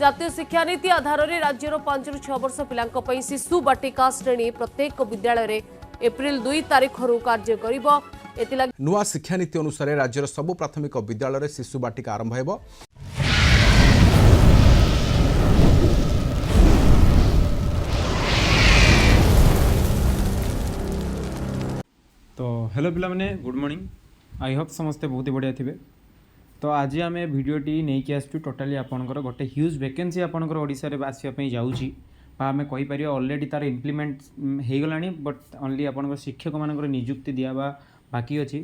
जातीय शिक्षा नीति आधार में राज्यर 5 ରୁ 6 वर्ष पिलांक पई शिशु बाटिका श्रेणी प्रत्येक विद्यालय रे एप्रिल 2 तारीख रु कार्य करिबो। एतिलागि नुआ शिक्षा नीति अनुसार राज्यर सबु प्राथमिक विद्यालय शिशु बाटिका आरंभ हेबो। तो हेलो पिला माने गुड मॉर्निंग। आई होप समस्ते बहुत ही बढ़िया थे। तो आज आम भिडटी नहीं आसचु टोटाली आपंकर गोटे ह्यूज वैकेंसी आपंकर ओडिशा रे आसवाई जाऊँगी आम कहीपर अलरेडी तार इम्प्लीमेंट हो गलानी बट ओनली आपंकर शिक्षक मान नियुक्ति दिया बाकी अच्छी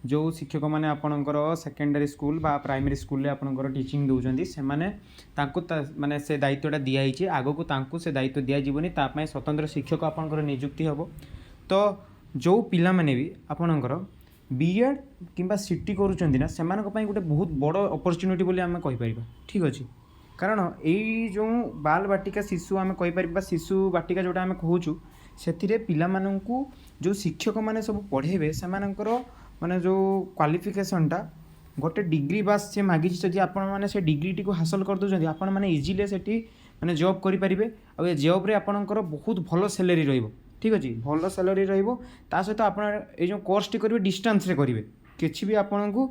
जो शिक्षक मैंने आपंकर सेकेंडरी स्कूल बा प्राइमरी स्कूल आपंकर टीचिंग दौरान से माने से दायित्वटा दिखाई आगक से दायित्व दिज्वनी तापाई स्वतंत्र शिक्षक आपंकर नियुक्ति हम। तो जो पिला माने भी आपणकर बीएड किंबा सीटी करूचंदी ना सेमानक पई गोटे बहुत बड़ अपॉर्चुनिटी बोली आम कहि ठीक अच्छे। कारण यही जो बाल बाटिका शिशु आम कहीपर शिशु बाटिका जोटा आम कहूँ से पिला माननकु जो शिक्षक माने सब पढ़ेबे सेमानकर माने जो क्वालिफिकेशनटा गोटे डिग्री बास से मागी जदि आपण माने से डिग्रीटी को हासिल कर दउचंदी आपण माने इजीली सेठी माने जॉब करि परिबे आ जॉब रे आपणकर बहुत भल सैलरी रहिबो। ठीक अच्छे भल सैलरी ता सहित आप जो कोर्स टी करेंगे डिस्टेंस रे करेंगे किसी भी आपन को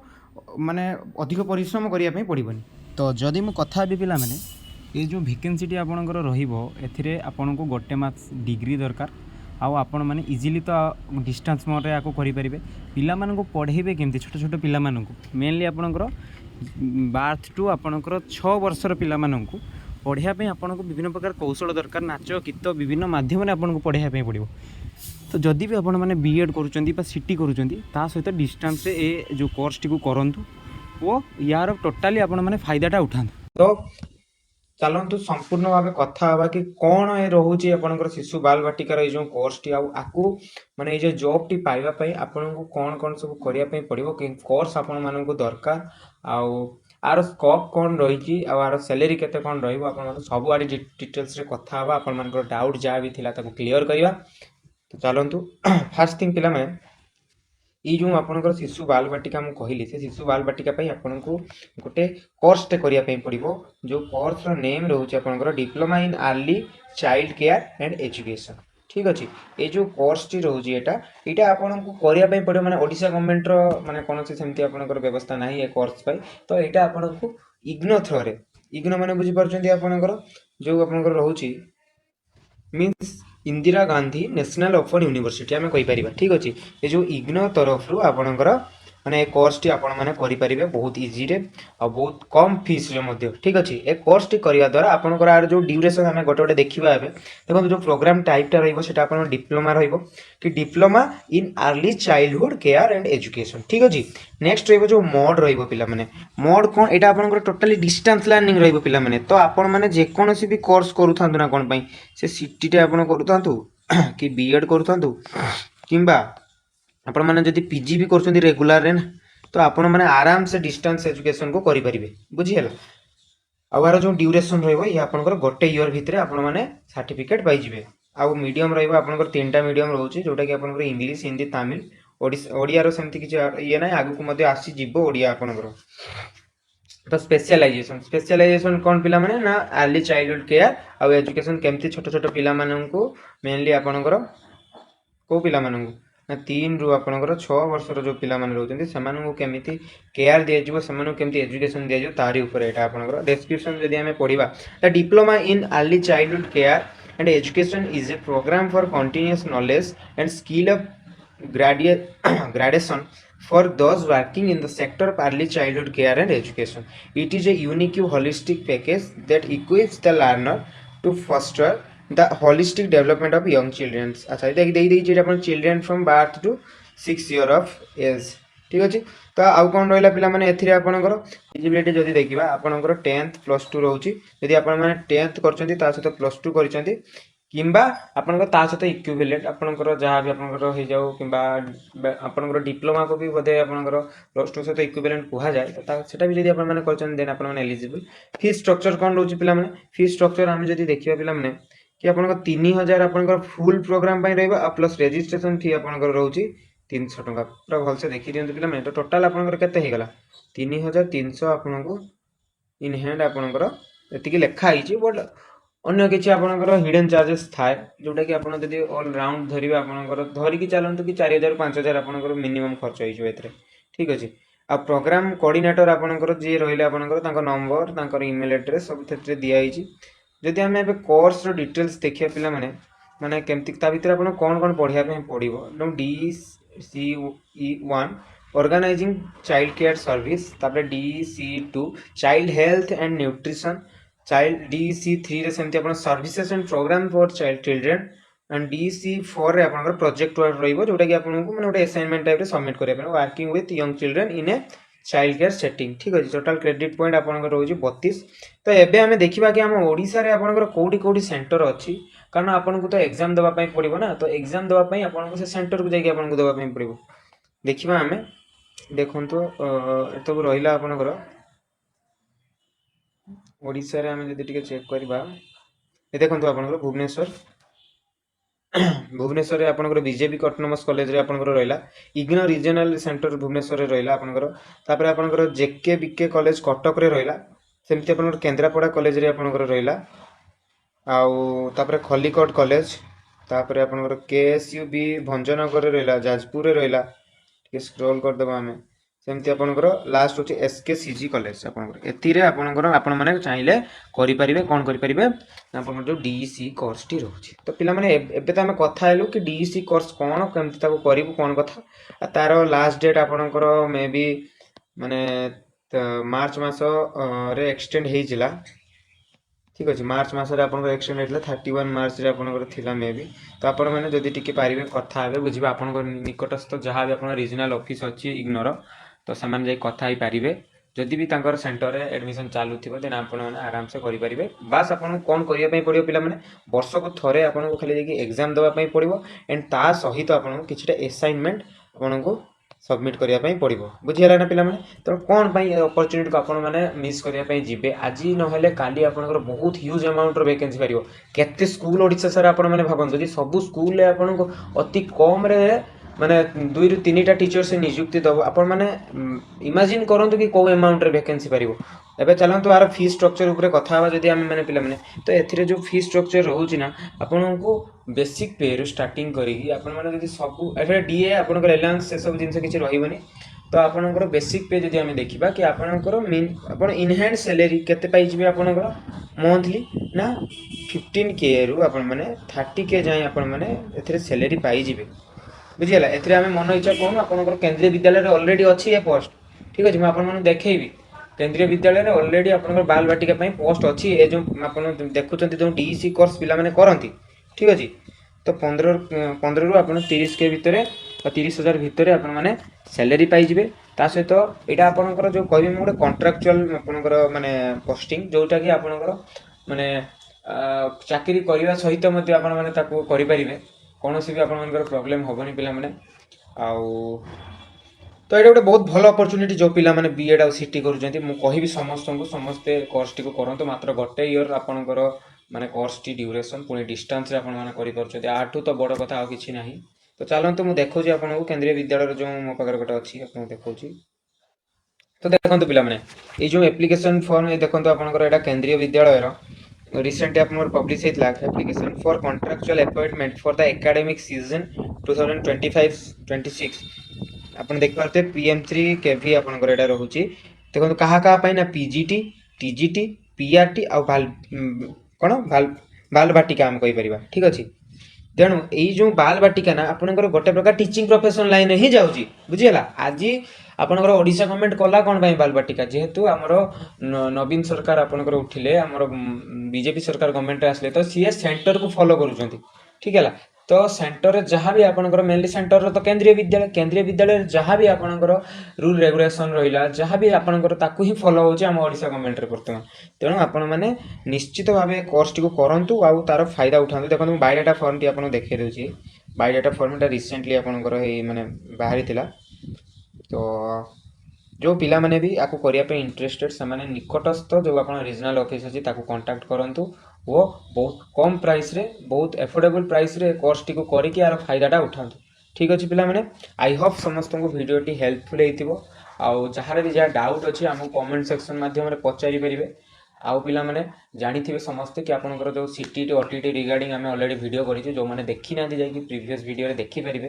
माने अधिक परिश्रम करने पड़ोनी। तो जदि मु कथा भी पिला माने ये जो वैकेंसी आपणकर रही आपन को गोटे मास डिग्री दरकार आपण मैंने इजिली तो डिस्टेंस मोड या करेंगे पिला मानक पढ़ेबे केमती छोट छोट पिला मानक मेनली आपणकर बार्थ टू आपणकर 6 वर्षर पिला मानक पढ़ाई आपको विभिन्न प्रकार कौशल दरकार नाच गीत विभिन्न माध्यम आपको पढ़ाई पड़ो। तो जदि भी आपण मैंने बीएड करुँच सीटी करुँच सहित डिस्टेंस ए जो कोर्स टी करूँ वो यार टोटाली आपण मैंने फायदाटा उठा। तो चलतु संपूर्ण भाव कथा हाँ कि कौन ये रोचे आपंकर शिशु बाल बाटिकार जो कोर्स टी आपको माने ये जॉब टी पाइबापी आपन को कौन कौन सब करने पड़ो कि कोर्स आपण मानक दरकार आर स्कोप कौन रही आर सैलरी केते कौन रही सब आड़े डिटेल्स रे कथा हाँ आपण डाउट जहाँ भी थिला ताको क्लियर करवा। तो चलतु फास्ट थिंग पिला में ये जो आपंकर शिशु बाल बाटिका मुझे कहली से शिशु बाल बाटिका आपन को गोटे कोर्स टे करने पड़ो जो कोर्स नेम रोचे आपंकर diploma in early child care and education. ठीक अच्छे ये जो कोर्स टी रोचे यहाँ आपन को करने पड़ो माने ओडिशा गवर्नमेंट रो माने कौन से सेमती आपनकर व्यवस्था नहीं है कोर्स पाई। तो यहाँ आपन को इग्नो थ्रो रे इग्नो माने बुझी पारछंती आपनकर जो आपनकर रोची means Indira Gandhi national open university आम कहीपर। ठीक अच्छे ये जो इग्नो तरफ रू आपणकर माने कोर्स टी आपण मैंने करेंगे बहुत इजी रे और बहुत कम फीस रे। ठीक अच्छे ये कोर्स टी करने द्वारा आपणकर आर जो ड्यूरेशन आम गोटे गोटे देखा देखो जो प्रोग्राम टाइपटा रहा डिप्लोमा कि diploma in early childhood care and education. ठीक अच्छे नेक्स्ट जो मोड रा माने मोड कौन यहाँ आपंकर टोटाली डिस्टेंस लर्निंग रा माने। तो आपण मैंने जेकोसी भी कोर्स करूँ ना कौन से सीटी आप करूँ कि बीएड करूँ किंबा आपण मैंने जदि पीजी भी कर रेगुलर रे ना तो आपण मैंने आराम से डिस्टेंस एजुकेशन को करेंगे बुझीगला। आर जो ड्यूरेशन रहा गोटे इयर भितर आपण मैंने सर्टिफिकेट पाइबे। आउ मीडियम रहा 3टा मीडियम रोचे जोटा कि आप इंग्लीश हिंदी तमिल ओडिया सेमती किसी ये ना आगक आसीज ओडिया आपंकर। तो स्पेशलाइजेशन कौन पिला माने ना अर्ली चाइल्डहुड केयर आउ एजुकेशन केमती छोट छोट पिला माननकु मेनली आपनकर को पिला माननकु ना 3 रू आपनकर 6 वर्षर जो पिला माने रहउचंती सेमानकु केमिति केयर दिया जिवो सेमानकु केमिति एजुकेशन दिया जिवो तारी ऊपर एटा आपनकर डिस्क्रिप्शन जदि हमें पढिबा the diploma in early childhood care and education is a programme for continuous knowledge and skill of gradation for those working in the sector of early childhood care and education. It is a unique holistic package that equips the learner to foster the holistic development of young children. अच्छा देखिए अपन children from birth to 6 year of age. ठीक अच्छे। तो आउ कौन रहा पिला माने एथिरे आपनकर एलिजिबिलिटी जदि देखिबा आपनकर 10th +2 रहउची यदि आपण माने 10th करचंती ता सहित +2 करिसंती किंबा आपनकर ता सहित इक्विवेलेंट आपनकर जहाँ भी आपनकर हो जाऊ किंबा आपनकर डिप्लोमा को भी बोधे आपनकर +2 सहित इक्विवेलेंट कहा जाए तो सेटा भी जदि आपण माने करचन देन आपण माने एलिजिबल। फी स्ट्रक्चर कौन रोची पिला माने फी स्ट्रक्चर हम जदि देखिबा पिला माने कि आपनकर 3000 आपनकर फुल प्रोग्राम पई रहबा प्लस रजिस्ट्रेशन फी आपनकर रहउची 300 टका पूरा भल से देखि दियंतु पिला माने। तो टोटल आपनकर केते हे गला 3300 आपनको इन हैंड आपनकर ଏତିକି ଲେଖା ହେଇଛି ବଟ୍ ଅନ୍ୟ କିଛି ଆପଣଙ୍କର ହିଡେନ୍ ଚାର୍जेस ଥାଏ ଯୋଉଟାକି ଆପଣ ଯଦି ଅଲ୍ ରାଉଣ୍ଡ ଧରିବେ ଆପଣଙ୍କର ଧରିକି ଚାଲନ୍ତୁ କି 4000 5000 ଆପଣଙ୍କର ମିନିମମ୍ ଖର୍ଚ୍ଚ ହେଇଯିବ ଏଥିରେ ଠିକ୍ ଅଛି। ଆଉ ପ୍ରୋଗ୍ରାମ କୋଅର୍ଡିନେଟର ଆପଣଙ୍କର ଯିଏ ରହିଲେ ଆପଣଙ୍କର ତାଙ୍କ ନମ୍ବର ତାଙ୍କର ଇମେଲ ଆଡ୍ରେସ୍ ସବୁ ସେଥିରେ ଦିଆହେଇଛି। ଯଦି ଆମେ ଏବେ କୋର୍ସର ଡିଟେଲ୍ସ ଦେଖିବା ପିଲାମାନେ ମାନେ କେମିତି ତା ଭିତରେ ଆପଣ କ'ଣ ପଢ଼ିବା ପାଇଁ ପଡ଼ିବ DCE1 organising child care service ତାପରେ DCE2 child health and nutrition child DCE3 रे सेमती अपन services and programme for child children and DCE4 रे अपन प्रोजेक्ट वर्क रहइबो जोटा कि आपन को माने गोटे असाइनमेंट टाइप रे सबमिट करिया पे working with young children in a child care setting ठीक अछि। टोटल क्रेडिट पॉइंट आपन को रहउछि 32। तो एबे हमें देखिबा कि हम ओडिसा रे आपन को कोडी सेंटर अछि कारण आपन को तो एग्जाम देबा पई पड़िबो ना तो एग्जाम देबा पई आपन को से सेंटर को जाई आपन को देबा पई पड़िबो देखिबा हमें देखंतो एतो रहिला आपन को ओडिसा रे हमें जदि चेक करबा ए देखंतु आपनकर भुवनेश्वर भुवनेश्वर रे आपनकर बीजेपी ऑटोनोमस कॉलेज रे आपनकर रहला इग्नो रीजनल सेंटर भुवनेश्वर रे रहला आपनकर तापर आपनकर जेके बीके कॉलेज कटक रे रहला सेमति आपनकर केंद्रापड़ा कॉलेज रे आपनकर रहला आउ तापर खलीकोट कॉलेज तापर आपनकर केएसयूबी भंजनगर रे रहला जाजपुर रे रहला ठीक स्क्रॉल कर देबा हमें सेमती आपनकर लास्ट होची एसकेसीजी कॉलेज आपनकर एतिरे आपनकर आपन माने चाहिले करि परिबे कोन करि परिबे आपनकर जो डीसी कोर्स टी रहउची। तो पिला माने एबे त हमें कथा हेलु कि डीसी कोर्स कोन केमती ताको करिवु कोन कथा तारो लास्ट डेट आपनकर मे बी माने मार्च मास रे एक्सटेंड हेजिला ठीक अछि। मार्च मास रे आपनकर एक्सटेंड हेतला 31 मार्च रे आपनकर थिला मे बी तो आपन माने जदि टिके पारिबे कथा हेबे बुझिबे आपनकर निकटस्थ जहां भी आपन रीजनल ऑफिस अछि इग्नोर तो सामान जाई कथा ही पारिबे जदि भी तांकर सेंटर रे एडमिशन चालू थिबो देन आपन माने आराम से करि परिबे। बस आपन कोन करिया पई पड़ियो पिला माने वर्ष को थरे आपन को खाली जाई एग्जाम देबा पई पड़ियो एंड ता सहित आपन को किछटा असाइनमेंट आपन को सबमिट करिया पई पड़ियो बुझियला ना पिला माने। तो कोन पई अपॉर्चुनिटी को आपन माने मिस करिया पई जिबे आजि न हेले काली आपनकर बहुत ह्यूज अमाउंट रो वैकेंसी पारियो केते स्कूल ओडिसा सारा आपन माने भाबन जदि सब स्कूल ले आपन को अति कम रे माने 2 रु 3 टा टीचर से नियुक्ति दबो आपण माने इमेजिन करंतु कि को अमाउंट रे वैकेंसी पारिबो। एबे चलंतु आर फी स्ट्रक्चर ऊपर कथा हवा जदि हम माने पिला माने तो एथिरे जो फी स्ट्रक्चर रहउची ना आपन को बेसिक पे रो स्टार्टिंग करी आपन माने जदि सब एफे डीए आपन को अलाउंस से सब जिंस किछि रहिबनी तो आपन को बेसिक पे जदि हम देखिबा कि आपन को मीन आपन इन हैंड सैलरी केते पाइ जिबे आपन को मंथली ना 15k रु आपन माने 30k जाय आपन माने एथिरे सैलरी पाइ जिबे बुझियला। एथिरे हमें मन इच्छा कोन आपनकर केंद्रीय विद्यालय रे ऑलरेडी अछि ए पोस्ट ठीक अछि। म आपन माने देखैबी केंद्रीय विद्यालय रे ऑलरेडी आपनकर बाल बाटिका पई पोस्ट अछि ए जो आपन देखुचंती जो डीसी कोर्स पिला माने करंती ठीक अछि। तो 15 रु आपन 30k भितरे 30,000 भितरे आपन माने सैलरी पाइ जिबे ता सहित एटा आपनकर जो कहबी म गोटे कॉन्ट्रैक्चुअल आपनकर माने पोस्टिंग जोटा कि आपनकर माने चाकरी करिवा सहित मध्ये आपन माने ताको करि परिबे कौन भी आपंकर प्रोब्लेम हेनी पिला माने आउ तो ये गोटे बहुत भल अपॉर्चुनिटी जो पिला माने बीएड आ सीटी करूछंती मु कहिबी समस्त को समस्ते कोर्स टी को करंतु मात्र गोटे ईयर आपनकर माने कोर्स टी ड्यूरेशन पुनी डिस्टेंस रे आपन माने करि परछथि आठु तो बड़ कथा आ किछि नाही। तो चलंतु मु देखौछि आपन को केंद्रीय विद्यालय जो मो पाकर गोटे अछि आपन देखौछि। तो देखंतु पिला माने ए जो एप्लीकेशन फॉर्म ए देखंतु आपनकर एटा केंद्रीय विद्यालय रो recently आपन पब्लिश हेतला application for contractual appointment for the academic session 2025-26 आपन देख पारते PM3 केवी आपन को एटा रहउची देखो कहा कहा पई ना पीजीटी टीजीटी पीआरटी आ बाल कोन बाल बाटिका हम कहि परिबा ठीक अछि। तेणु एई जो बाल बाटिका ना आपनकर गोटे प्रकार टीचिंग प्रोफेशन लाइन ही जाउची बुझियला। आजि आपनकर ओडिशा गवर्नमेंट कला कोन पई बाल बाटिका जेहेतु हमरो नवीन सरकार आपनकर उठिले हमरो बीजेपी सरकार गवर्नमेंट आसले तो सीए सेंटर को फॉलो करूछंती ठीक हैला। तो सेंटर जहाँ भी आपनकर मेनली सेंटर तो केंद्रीय विद्यालय जहाँ भी आपनकर रूल रेगुलेशन रहिला जहाँ भी आपनकर ताकू ही फॉलो होचे हम ओडिशा गवर्नमेंट रे वर्तमान। तेणु आपण माने निश्चित भाबे कोर्स टी को करंतु आ तार फायदा उठांतु। देखो बायोडाटा फॉर्म टी आपन देखे देउची बायोडाटा फॉर्म टा रिसेंटली आपनकर हे माने बाहरी थिला। तो जो पिला माने भी आको करिया पे इंटरेस्टेड से माने निकटस्थ जो आपन रीजनल ऑफिस अछि ताको कांटेक्ट करंतु वो बहुत कम प्राइस रे बहुत एफोर्डेबल प्राइस रे कोर्स टी को करी कि यार फायदाटा उठांतु ठीक अछि पिला माने। आई होप समस्त को वीडियो टी हेल्पफुल हेतिबो आ जहारे भी जा डाउट अछि हम कमेंट सेक्शन माध्यम रे पचारि परिबे आउ पिला माने जानिथिबे समस्ते कि आपनकर जो सीटीटी ओटीटी रिगार्डिंग आम ऑलरेडी वीडियो करिछु जो माने देखि ना जाई कि प्रीवियस वीडियो रे देखि परिबे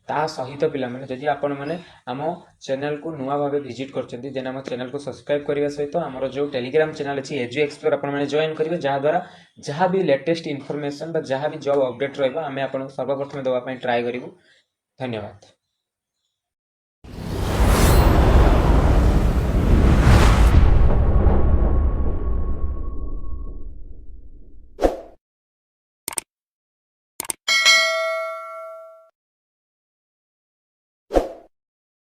ता सहित पिला माने जदि आपण माने आम चैनल को नुआ भाबे विजिट करचंती देन आम चैनल को सब्सक्राइब करबा सहित हमर जो टेलीग्राम चैनल अछि एजु एक्सप्लोर आपण माने जॉइन करिवे जहा द्वारा जहा भी लेटेस्ट इन्फॉर्मेशन बा जहा भी जॉब अपडेट रहबा आमे आपण सर्वप्रथम देबा पई ट्राई करिवु। धन्यवाद।